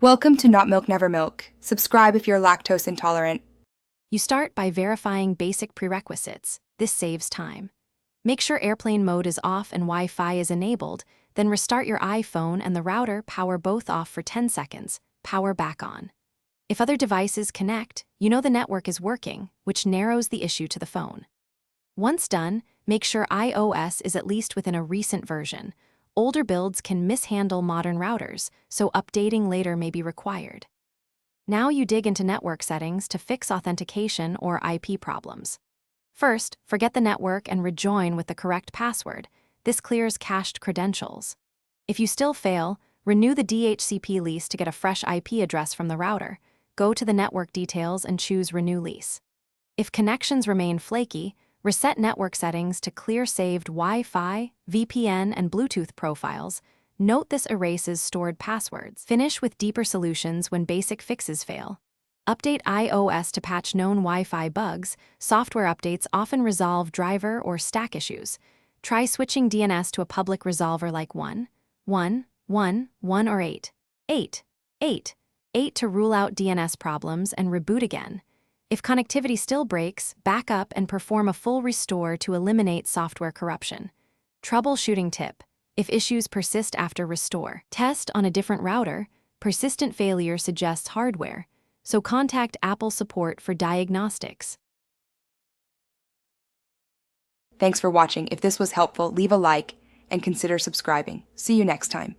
Welcome to Not Milk Never Milk. Subscribe if you're lactose intolerant. You start by verifying basic prerequisites. This saves time. Make sure airplane mode is off and Wi-Fi is enabled, then restart your iPhone and the router, power both off for 10 seconds, power back on. If other devices connect, you know the network is working, which narrows the issue to the phone. Once done, make sure iOS is at least within a recent version. Older builds can mishandle modern routers, so updating later may be required. Now you dig into network settings to fix authentication or IP problems. First, forget the network and rejoin with the correct password. This clears cached credentials. If you still fail, renew the DHCP lease to get a fresh IP address from the router. Go to the network details and choose Renew Lease. If connections remain flaky, reset network settings to clear saved Wi-Fi, VPN, and Bluetooth profiles. Note this erases stored passwords. Finish with deeper solutions when basic fixes fail. Update iOS to patch known Wi-Fi bugs. Software updates often resolve driver or stack issues. Try switching DNS to a public resolver like 1, 1, 1, 1 or 8, 8, 8, 8 to rule out DNS problems and reboot again. If connectivity still breaks, back up and perform a full restore to eliminate software corruption. Troubleshooting tip: if issues persist after restore, test on a different router. Persistent failure suggests hardware, so contact Apple support for diagnostics. Thanks for watching. If this was helpful, leave a like and consider subscribing. See you next time.